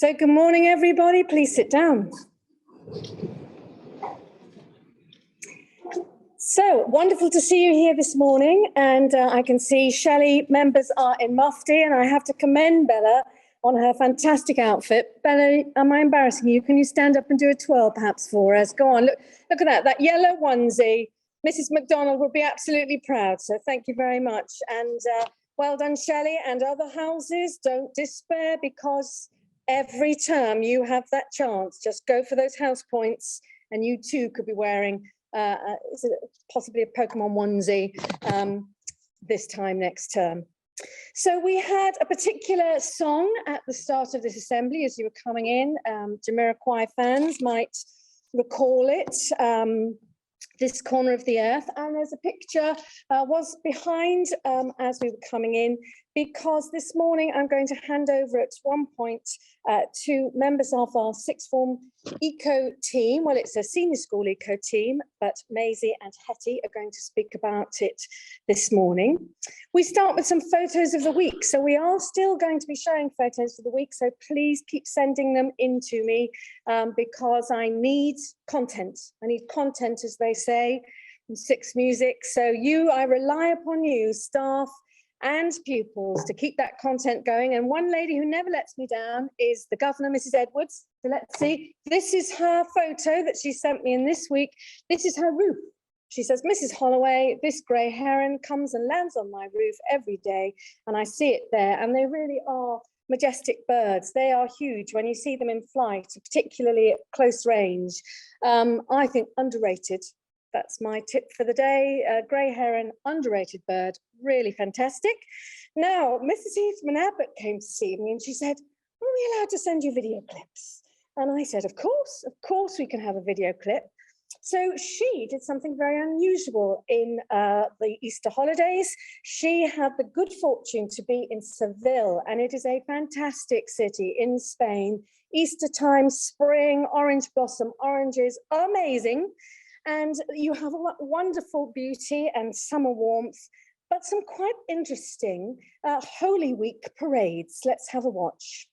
So good morning, everybody. Please sit down. So wonderful to see you here this morning. And I can see Shelley members are in mufti, and I have to commend Bella on her fantastic outfit. Bella, am I embarrassing you? Can you stand up and do a twirl perhaps for us? Go on, look at that yellow onesie. Mrs. McDonald will be absolutely proud. So thank you very much. And well done, Shelley, and other houses. Don't despair, because every term you have that chance. Just go for those house points, and you too could be wearing possibly a Pokemon onesie this time next term. So we had a particular song at the start of this assembly as you were coming in. Jamiroquai fans might recall it. This corner of the earth, and there's a picture was behind as we were coming in, because this morning I'm going to hand over at one point to members of our sixth form eco team. Well, it's a senior school eco team, but Maisie and Hetty are going to speak about it this morning. We start with some photos of the week. So we are still going to be showing photos for the week. So please keep sending them in to me because I need content. I need content, as they say, in Six Music. So I rely upon you, staff and pupils, to keep that content going. And one lady who never lets me down is the Governor, Mrs. Edwards. So let's see. This is her photo that she sent me in this week. This is her roof. She says, Mrs. Holloway, this grey heron comes and lands on my roof every day, and I see it there. And they really are majestic birds. They are huge when you see them in flight, particularly at close range. I think underrated. That's my tip for the day. Grey heron, underrated bird, really fantastic. Now, Mrs. Heathman Abbott came to see me and she said, are we allowed to send you video clips? And I said, of course we can have a video clip. So she did something very unusual in the Easter holidays. She had the good fortune to be in Seville, and it is a fantastic city in Spain. Easter time, spring, orange blossom, oranges, amazing. And you have a wonderful beauty and summer warmth, but some quite interesting Holy Week parades. Let's have a watch.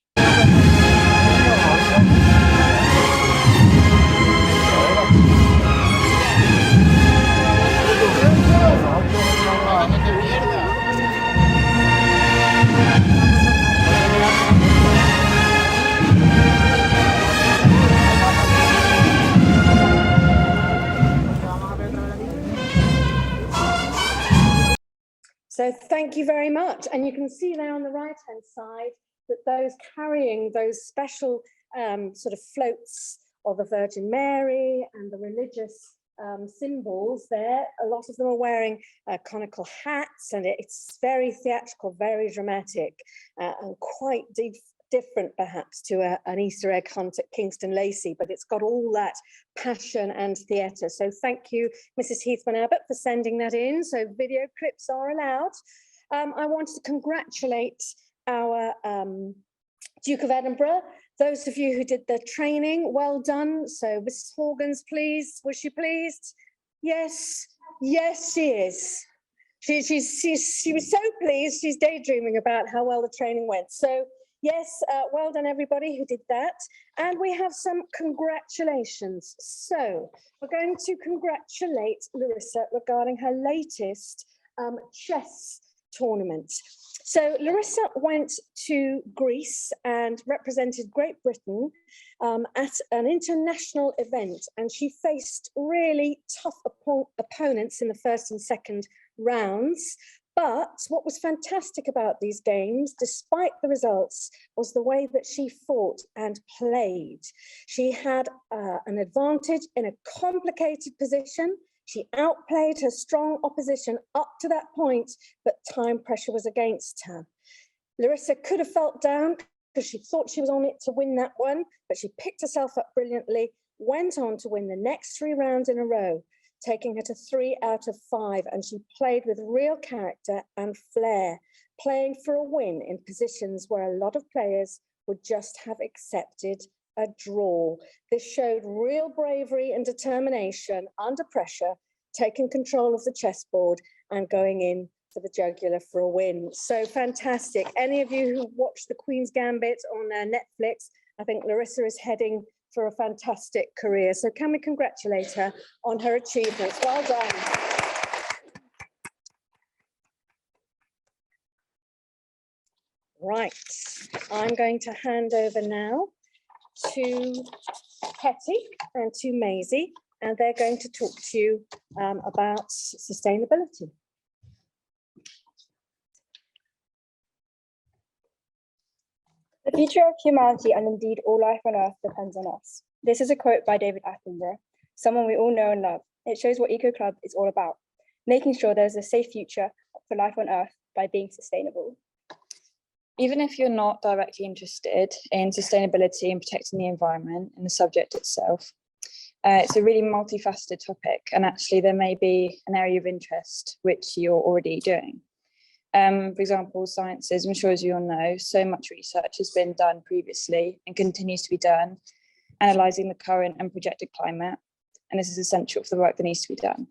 So thank you very much. And you can see there on the right-hand side that those carrying those special sort of floats of the Virgin Mary and the religious symbols there, a lot of them are wearing conical hats, and it's very theatrical, very dramatic, and quite different perhaps to an Easter egg hunt at Kingston Lacey, but it's got all that passion and theatre. So thank you, Mrs. Heathman Abbott, for sending that in. So video clips are allowed. I wanted to congratulate our Duke of Edinburgh. Those of you who did the training, well done. So Mrs. Horgans, please, was she pleased? Yes, yes, she is. She was so pleased, she's daydreaming about how well the training went. So yes, well done everybody who did that. And we have some congratulations. So we're going to congratulate Larissa regarding her latest chess tournament. So Larissa went to Greece and represented Great Britain at an international event, and she faced really tough opponents in the first and second rounds. But what was fantastic about these games, despite the results, was the way that she fought and played. She had an advantage in a complicated position. She outplayed her strong opposition up to that point, but time pressure was against her. Larissa could have felt down because she thought she was on it to win that one, but she picked herself up brilliantly, went on to win the next 3 rounds in a row, taking her to 3 out of 5, and she played with real character and flair, playing for a win in positions where a lot of players would just have accepted a draw. This showed real bravery and determination under pressure, taking control of the chessboard and going in for the jugular for a win. So fantastic. Any of you who watched the Queen's Gambit on Netflix I think Larissa is heading for a fantastic career. So can we congratulate her on her achievements? Well done. Right, I'm going to hand over now to Hetty and to Maisie, and they're going to talk to you about sustainability. The future of humanity and indeed all life on Earth depends on us. This is a quote by David Attenborough, someone we all know and love. It shows what Eco Club is all about, making sure there's a safe future for life on Earth by being sustainable. Even if you're not directly interested in sustainability and protecting the environment and the subject itself, it's a really multifaceted topic, and actually there may be an area of interest which you're already doing. For example, sciences, I'm sure as you all know, so much research has been done previously and continues to be done, analysing the current and projected climate, and this is essential for the work that needs to be done.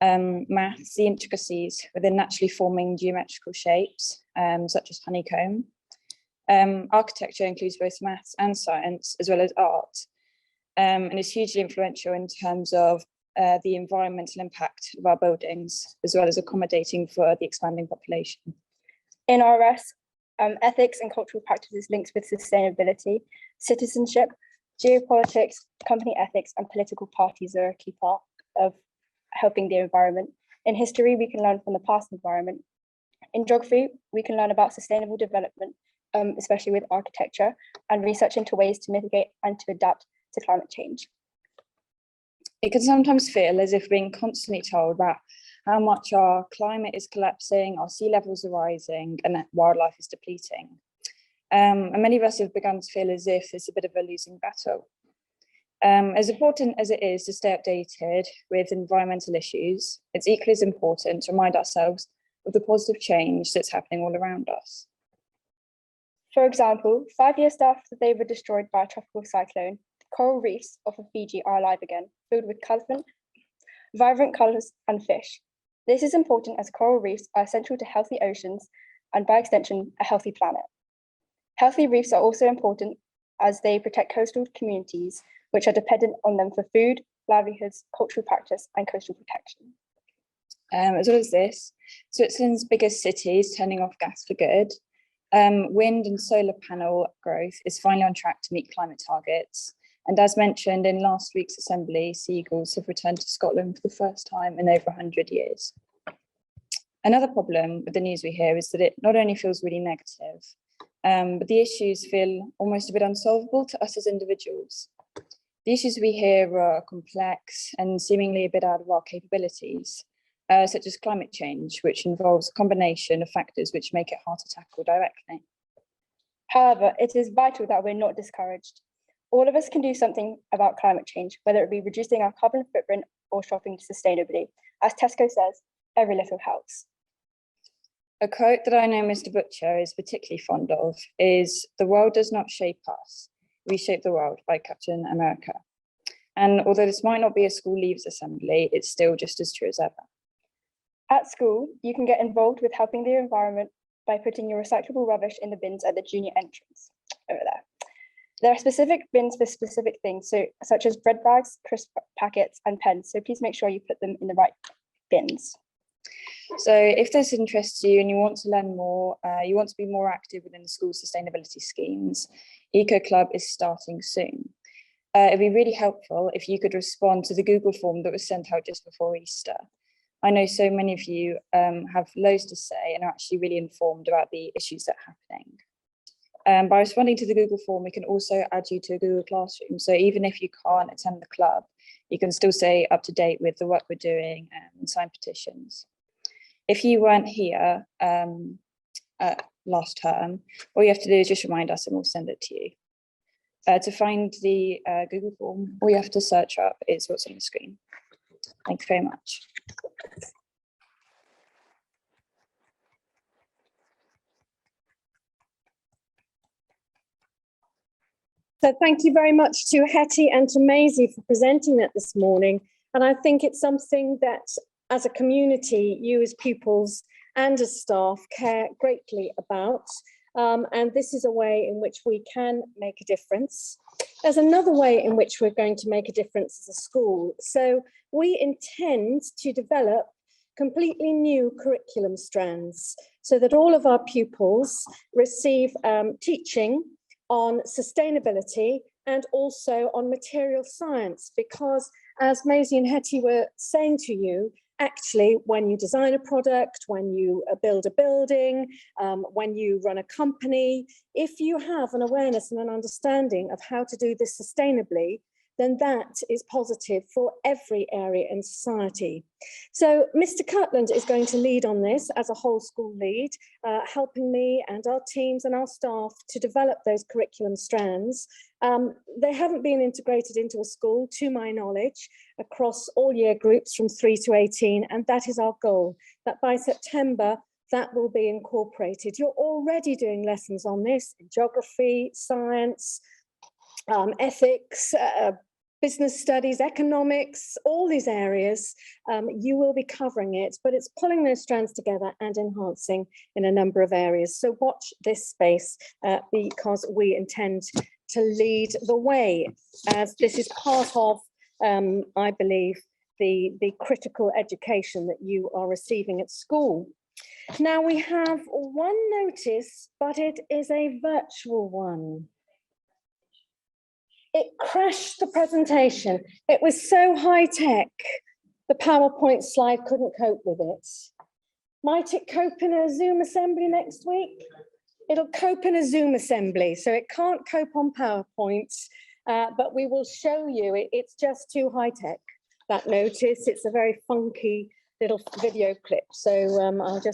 Maths, the intricacies within naturally forming geometrical shapes, such as honeycomb. Architecture includes both maths and science, as well as art, and is hugely influential in terms of the environmental impact of our buildings, as well as accommodating for the expanding population. In RS, ethics and cultural practices linked with sustainability, citizenship, geopolitics, company ethics, and political parties are a key part of helping the environment. In history, we can learn from the past environment. In geography, we can learn about sustainable development, especially with architecture, and research into ways to mitigate and to adapt to climate change. It can sometimes feel as if being constantly told about how much our climate is collapsing, our sea levels are rising, and that wildlife is depleting. And many of us have begun to feel as if it's a bit of a losing battle. As important as it is to stay updated with environmental issues, it's equally as important to remind ourselves of the positive change that's happening all around us. For example, 5 years after they were destroyed by a tropical cyclone, coral reefs off of Fiji are alive again, filled with vibrant colours and fish. This is important as coral reefs are essential to healthy oceans and, by extension, a healthy planet. Healthy reefs are also important as they protect coastal communities, which are dependent on them for food, livelihoods, cultural practice, and coastal protection. As well as this, Switzerland's biggest city is turning off gas for good. Wind and solar panel growth is finally on track to meet climate targets. And as mentioned in last week's assembly, seagulls have returned to Scotland for the first time in over 100 years. Another problem with the news we hear is that it not only feels really negative, but the issues feel almost a bit unsolvable to us as individuals. The issues we hear are complex and seemingly a bit out of our capabilities, such as climate change, which involves a combination of factors which make it hard to tackle directly. However, it is vital that we're not discouraged. All of us can do something about climate change, whether it be reducing our carbon footprint or shopping sustainably. As Tesco says, every little helps. A quote that I know Mr. Butcher is particularly fond of is, "The world does not shape us, we shape the world," by Captain America. And although this might not be a school leaves assembly, it's still just as true as ever. At school, you can get involved with helping the environment by putting your recyclable rubbish in the bins at the junior entrance, over there. There are specific bins for specific things, such as bread bags, crisp packets, and pens, so please make sure you put them in the right bins. So if this interests you and you want to learn more, you want to be more active within the school sustainability schemes, Eco Club is starting soon. It'd be really helpful if you could respond to the Google form that was sent out just before Easter. I know so many of you have loads to say and are actually really informed about the issues that are happening. By responding to the Google form, we can also add you to a Google Classroom. So even if you can't attend the club, you can still stay up to date with the work we're doing and sign petitions. If you weren't here last term, all you have to do is just remind us and we'll send it to you. To find the Google form, all you have to search up is what's on the screen. Thank you very much. So thank you very much to Hetty and to Maisie for presenting that this morning. And I think it's something that as a community, you as pupils and as staff care greatly about. And this is a way in which we can make a difference. There's another way in which we're going to make a difference as a school. So we intend to develop completely new curriculum strands so that all of our pupils receive teaching on sustainability and also on material science, because as Maisie and Hetty were saying to you, actually, when you design a product, when you build a building, when you run a company, if you have an awareness and an understanding of how to do this sustainably, then that is positive for every area in society. So Mr. Cutland is going to lead on this as a whole school lead, helping me and our teams and our staff to develop those curriculum strands. They haven't been integrated into a school, to my knowledge, across all year groups from 3 to 18, and that is our goal, that by September, that will be incorporated. You're already doing lessons on this in geography, science, ethics, business studies, economics, all these areas, you will be covering it, but it's pulling those strands together and enhancing in a number of areas. So watch this space because we intend to lead the way, as this is part of, I believe, the critical education that you are receiving at school. Now we have one notice, but it is a virtual one. It crashed the presentation. It was so high tech, the PowerPoint slide couldn't cope with it. Might it cope in a Zoom assembly next week? It'll cope in a Zoom assembly, so it can't cope on PowerPoint, but we will show you. It's just too high tech, that notice. It's a very funky little video clip. So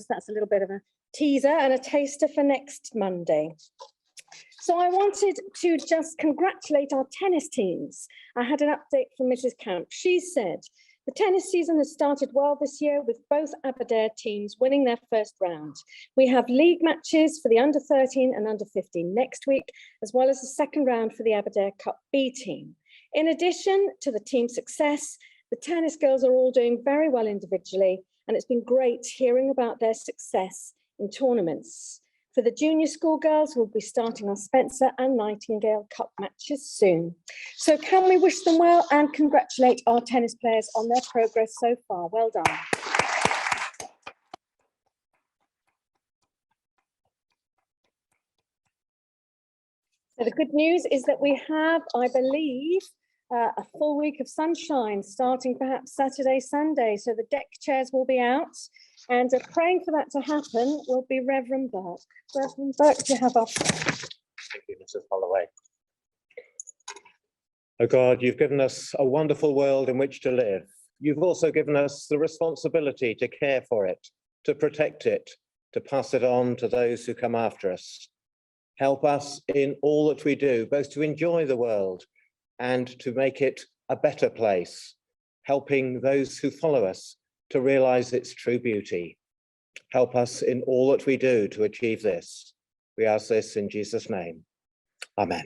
that's a little bit of a teaser and a taster for next Monday. So I wanted to just congratulate our tennis teams. I had an update from Mrs. Camp. She said, the tennis season has started well this year with both Aberdare teams winning their first round. We have league matches for the under 13 and under 15 next week, as well as the second round for the Aberdare Cup B team. In addition to the team success, the tennis girls are all doing very well individually, and it's been great hearing about their success in tournaments. For the junior school girls, we'll be starting our Spencer and Nightingale Cup matches soon. So can we wish them well and congratulate our tennis players on their progress so far? Well done. So the good news is that we have, I believe, a full week of sunshine starting perhaps Saturday, Sunday. So the deck chairs will be out. And praying for that to happen will be Reverend Burke. Reverend Burke, do you have our... Thank you, Mrs. Holloway. Oh God, you've given us a wonderful world in which to live. You've also given us the responsibility to care for it, to protect it, to pass it on to those who come after us. Help us in all that we do, both to enjoy the world and to make it a better place, helping those who follow us to realize its true beauty. Help us in all that we do to achieve this. We ask this in Jesus' name. Amen.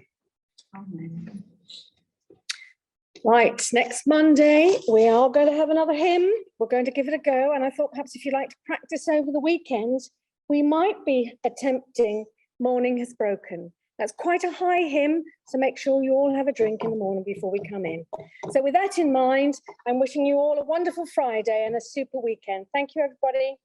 Amen. Right, next Monday, we are going to have another hymn. We're going to give it a go. And I thought perhaps if you'd like to practice over the weekend, we might be attempting Morning Has Broken. That's quite a high hymn, so make sure you all have a drink in the morning before we come in. So with that in mind, I'm wishing you all a wonderful Friday and a super weekend. Thank you, everybody.